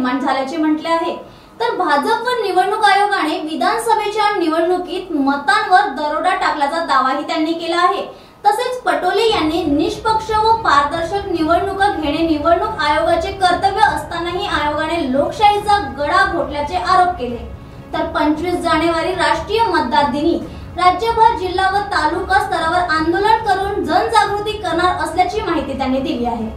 निर्माण झाल्याचे म्हटले आहे। तर भाजप व निवडणूक आयोगाने विधानसभेच्या निवडणुकीत मतांवर दरोडा टाकल्याचा दावाही त्यांनी केला आहे। तसेच पटोले यांनी निष्पक्ष व पारदर्शक निवडणुका घेणे निवडणूक आयोगाचे कर्तव्य असतानाही आयोगाने लोकशाहीचा गळा घोटल्याचे आरोप केले। तर 25 जानेवारी राष्ट्रीय मतदार दिनी राज्यभर जिल्हा व तालुका स्तरावर आंदोलन करून जनजागृती करणार असल्याची माहिती त्यांनी दिली आहे।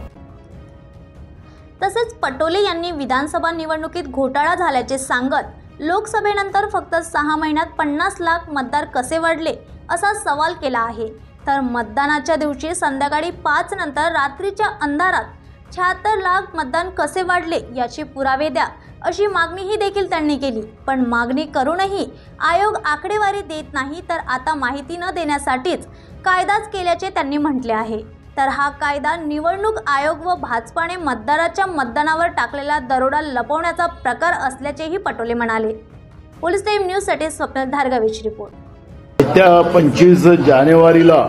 तसेच पटोले यांनी विधानसभा निवडणुकीत घोटाळा झाल्याचे सांगत लोकसभेनंतर फक्त 6 महिन्यात 50 लाख मतदार कसे वाढले असा सवाल केला आहे। तर मतदानाच्या दिवशी संध्याकाळी 5 नंतर रात्रीच्या अंधारात 76 लाख मतदान कसे वाढले याचे पुरावे द्या अशी मागणीही देखील त्यांनी केली। पण मागणी करूनही आयोग आकडेवारी देत नाही, तर आता माहिती न देण्यासाठीच कायदाच केल्याचे त्यांनी म्हटले आहे। तर हा कायदा निवडणूक आयोग व भाजपाने मतदाराच्या मतदानावर टाकलेला दरोडा लपवण्याचा प्रकार असल्याचेही पटोले म्हणाले। पोलीस टाइम न्यूज साठी स्वप्नील धारगावेची रिपोर्ट। येत्या 25 जानेवारीला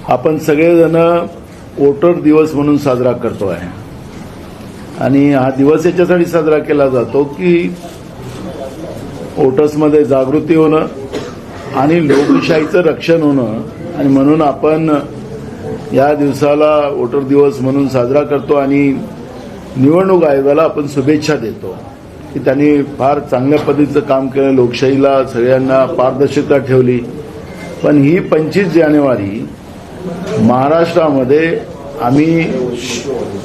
आपण सगळेजण वोटर दिवस म्हणून साजरा करतो आहे आणि हा दिवस याच्यासाठी साजरा केला जातो की वोटर्समध्ये जागृती होणं आणि लोकशाहीचं रक्षण होणं, आणि म्हणून आपण या दिवसाला वोटर दिवस म्हणून साजरा करतो आणि निवडणूक आयोगाला आपण शुभेच्छा देतो की त्यांनी फार चांगल्या पद्धतीचं काम केलं, लोकशाहीला सगळ्यांना पारदर्शकता ठेवली। पण ही 25 जानेवारी महाराष्ट्रामध्ये आम्ही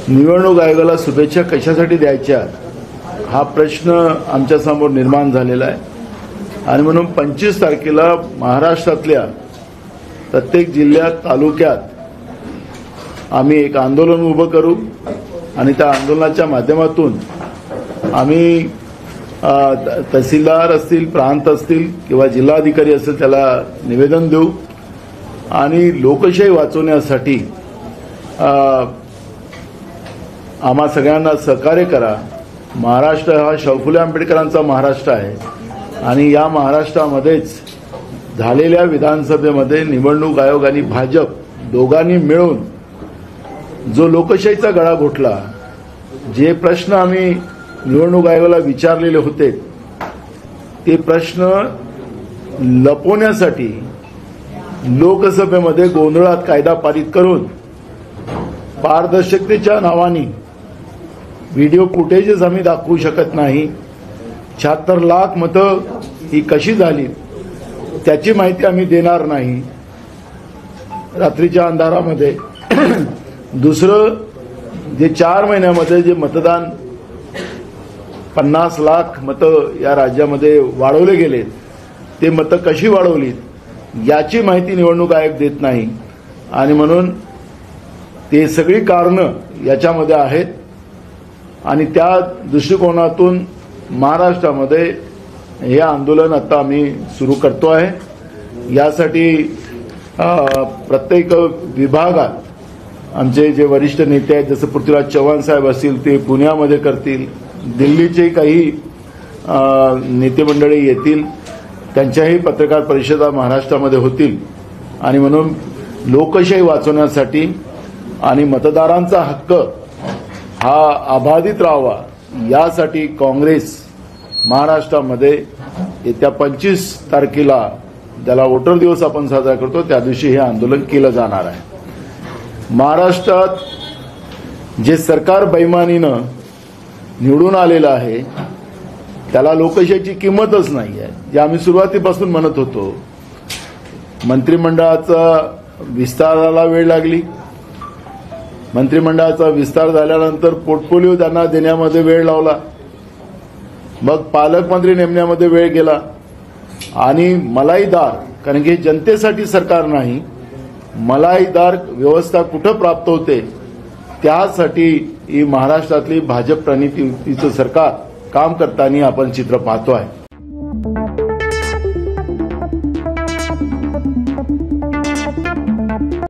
निवडणूक आयोगाला शुभेच्छा कशासाठी द्यायच्या हा प्रश्न आमच्यासमोर निर्माण झालेला आहे। आणि म्हणून 25 तारखेला महाराष्ट्रातल्या प्रत्येक जिल्ह्यात तालुक्यात आम्ही एक आंदोलन उभं करू आणि त्या आंदोलनाच्या माध्यमातून आम्ही तहसीलदार असतील, प्रांत असतील किंवा जिल्हाधिकारी असतील त्याला निवेदन देऊ आणि लोकशाही वाचवण्यासाठी आम्हा सगळ्यांना सहकार्य करा। महाराष्ट्र हा शाहू फुले आंबेडकरांचा महाराष्ट्र आहे आणि या महाराष्ट्रामध्येच झालेल्या विधानसभेमध्ये निवडणूक आयोग आणि भाजप दोघांनी मिळून जो लोकशाहीचा गळा घोटला, जे प्रश्न आम्ही निवडणूक आयोगाला विचारलेले होते ते प्रश्न लपवण्यासाठी लोकसभेमध्ये गोंधळात कायदा पारित करून पारदर्शकतेच्या नावाने व्हिडिओ फुटेजेस आम्ही दाखवू शकत नाही। 76 लाख मतं ही कशी झाली त्याची माहिती आम्ही देणार नाही रात्रीच्या अंधारामध्ये। दुसरं, जे 4 महिन्यामध्ये जे मतदान 50 लाख मतं या राज्यामध्ये वाढवले गेले ते मतं कशी वाढवलीत याची माहिती निवडणूक आयोग देत नाही आणि म्हणून ते सगळी कारणं याच्यामध्ये आहेत आणि त्या दृष्टिकोनातून महाराष्ट्रामध्ये हे आंदोलन आता आम्ही सुरू करतो आहे। यासाठी प्रत्येक विभागात आमचे जे वरिष्ठ नेते आहेत जसं पृथ्वीराज चव्हाण साहेब असतील ते पुण्यामध्ये करतील, दिल्लीचे काही नेते मंडळी येतील, त्यांच्याही पत्रकार परिषदा महाराष्ट्रामध्ये होतील आणि म्हणून लोकशाही वाचवण्यासाठी आणि मतदारांचा हक्क हा अबाधित राहावा यासाठी काँग्रेस महाराष्ट्रामध्ये येत्या 25 तारखेला ज्याला वोटर दिवस आपण साजरा करतो त्या दिवशी हे आंदोलन केलं जाणार आहे। महाराष्ट्रात जे सरकार बेईमानीनं निवडून आलेलं आहे त्याला लोकशाहीची किंमतच नाही आहे। जे आम्ही सुरुवातीपासून म्हणत होतो, मंत्रिमंडळाचा विस्ताराला वेळ लागली, मंत्रिमंडळाचा विस्तार झाल्यानंतर पोर्टफोलिओ त्यांना देण्यामध्ये वेळ लावला, मग पालकमंत्री नेमण्यामध्ये वेळ गेला आणि मलाईदार, कारण की जनतेसाठी सरकार नाही, मलाईदार व्यवस्था कुठं प्राप्त होते त्यासाठी ही महाराष्ट्रातली भाजप प्रणित युतीचं सरकार काम करताना आपण चित्र पाहतो आहे।